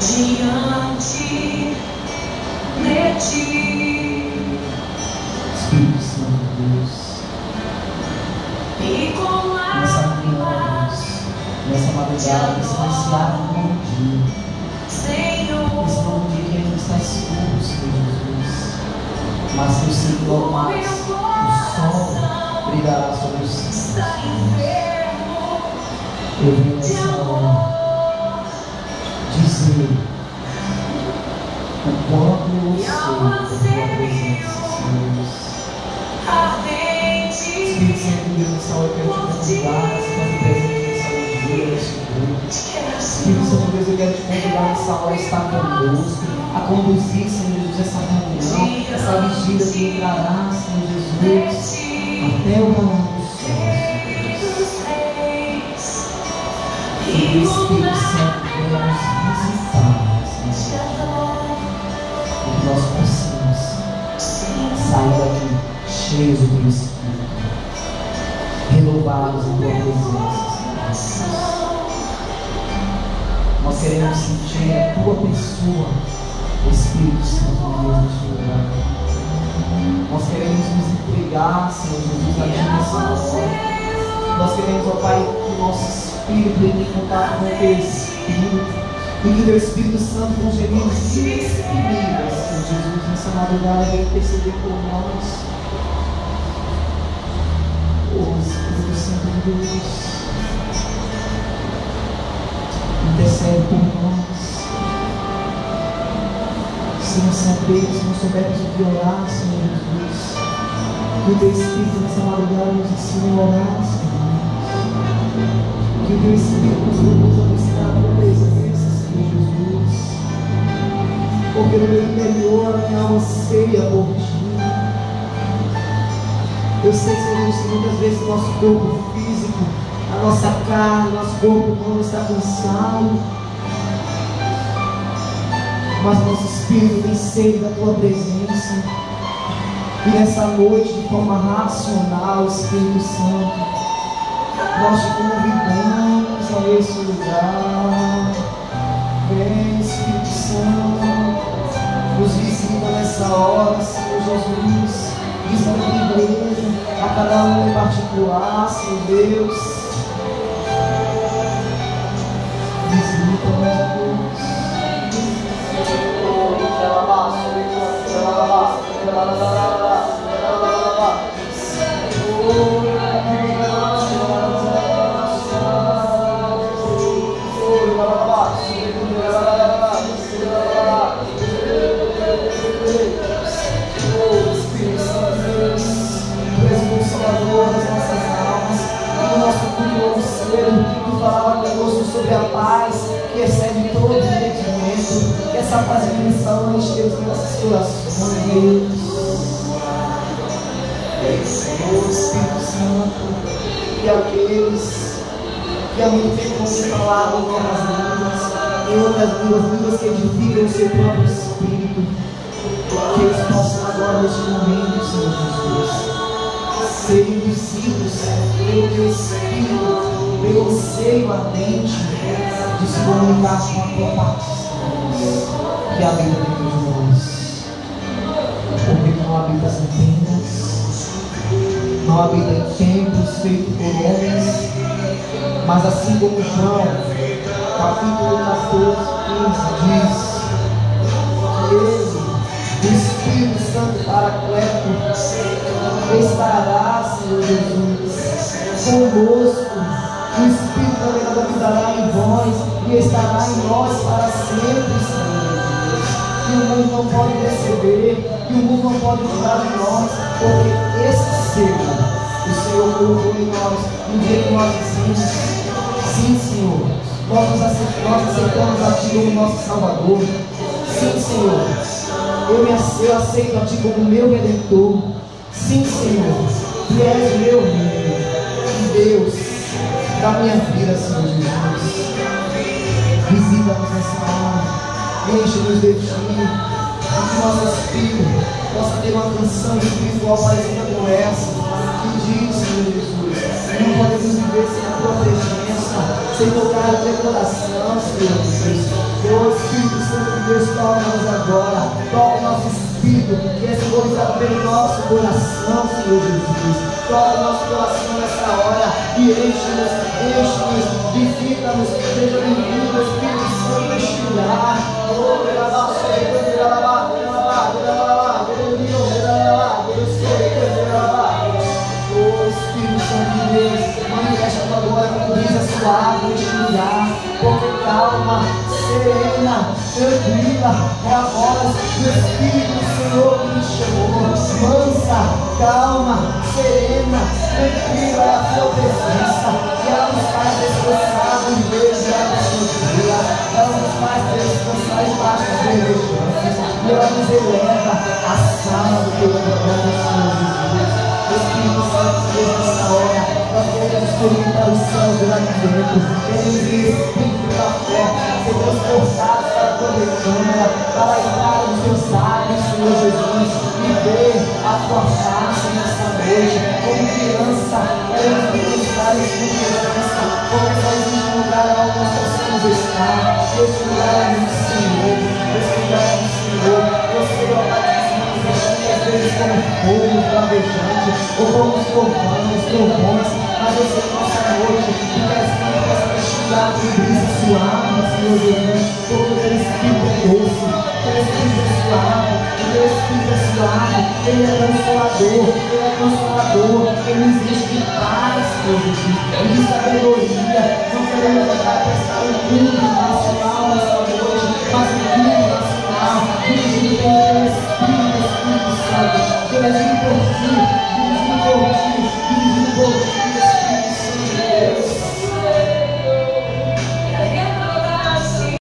diante de ti. Espírito Santo de Deus, E com nessa manhã, nessa madrugada, nesse novo dia, Senhor, esse novo dia que ainda está escuro, Senhor Jesus, mas que o Senhor mais, o sol brilhará sobre os céus. está enfermo Eu venho de nessa hora amor. dizer o quanto eu sei da tua presença, Senhor Jesus. Ardente Espírito Santo de Deus, nessa hora eu quero te convidar a se fazer presente nessa dia, nesse culto. Espírito Santo de Deus, eu quero te convidar nessa hora a estar conosco, a conduzir, Senhor Jesus, essa reunião, essa vigília que entrará, Senhor Jesus, até o caminho dos céus. E o Espírito Santo venha nos visitar, Senhor, e que nós possamos sair daqui cheios do teu Espírito, renovados em tua presença, Senhor. Nós queremos sentir a tua pessoa, o Espírito Santo de Deus neste lugar. Nós queremos nos entregar, Senhor Jesus, a ti nessa hora. Nós queremos, ó Pai, que o nosso Espírito entre em contato com o teu Espírito e que o teu Espírito Santo com gemidos inexprimíveis, Senhor Jesus, nessa madrugada venha interceder por nós. Oh, Espírito Santo de Deus, intercede por nós. Se não sabermos, se não soubermos o que orar, Senhor Jesus, que o teu Espírito nessa madrugada nos ensine a orar, Senhor. Que o teu Espírito nos conduza a buscar a tua presença, Senhor Jesus. Porque no meu interior a minha alma anseia por ti. Eu sei, Senhor Jesus, que muitas vezes o nosso corpo físico, a nossa carne, o nosso corpo humano está cansado. Mas o nosso Espírito tem sede da tua presença. E nessa noite, de forma racional, Espírito Santo, nós te convidamos a esse lugar. Vem, Espírito Santo, nos visita nessa hora, Senhor Jesus. Visita a tua igreja, a cada um em particular, Senhor Deus. Visita, meu Deus. Sobre a paz que excede todo entendimento, que essa paz e bênção esteja em nossos corações, Deus. Senhor Espírito Santo, e aqueles que há muito tempo não têm falado em outras línguas que edificam o seu próprio Espírito, que eles possam agora neste momento, Senhor Jesus, serem discípulos pelo teu Espírito, pelo anseio ardente de se comunicar com a tua participação que habita dentro de nós. Porque tu não habitas em tendas, não habita em templos feitos por homens, mas assim como João, capítulo 14, 15, diz que ele, o Espírito Santo Paracleto, estará, Senhor Jesus, conosco. O Espírito também habitará em vós e estará em nós para sempre, Senhor Jesus. Que o mundo não pode receber, que o mundo não pode tirar de nós, porque esse ser, o Senhor colocou em nós, no dia que nós dizemos, sim, Senhor, nós aceitamos a Ti como nosso Salvador. Sim, Senhor, eu aceito a Ti como meu Redentor. Sim, Senhor, Tu és meu Rei, Deus da minha vida, Senhor Jesus. Visita-nos nessa hora, enche-nos de Ti, que nosso Espírito possa ter uma canção espiritual parecida com essa, que diz, Senhor Jesus, não podemos viver sem a Tua presença, sem tocar o Teu coração, Senhor Jesus. Oh Espírito Santo de Deus, toca-nos agora, toca o nosso espírito, que é simbolizado pelo nosso coração, Senhor Jesus. Toca o nosso coração nessa hora e enche-nos, visita-nos, seja bem-vindo, Espírito Santo, neste lugar. Oh, Espírito Santo de Deus, manifesta a tua glória com brisa suave neste lugar, porque calma, serena, tranquila, é a voz do Espírito do Senhor que me chamou. Mansa, calma, serena, tranquila é a tua presença, que ela nos faz descansar no meio da sua, ela nos faz descansar embaixo das verdejantes, e ela nos eleva à sala do teu trono, Senhor Jesus. Espírito Santo de Deus, nessa hora, nós queremos experimentar o céu de lá de dentro, queremos ver o Espírito da fé, ser transportados para a tua recâmara, para a entrada dos teus lábios, Senhor Jesus, e ver a tua face nessa noite, como criança, queremos buscar em tua presença, como só existe um lugar onde nós possamos estar, esse lugar é do Senhor, esse lugar é do Senhor, eu sei, ó Pai, às vezes como fogo travejante, ou como os trovões, mas eu sei que nessa noite, que queres que nós possamos estimular de brisa suave, Senhor Jesus, todo o teu Espírito é doce, o teu Espírito é suave, o teu Espírito é suave, ele é consolador, ele existe de paz, Senhor Jesus, ele de sabedoria, não queremos estar prestando tudo em nós.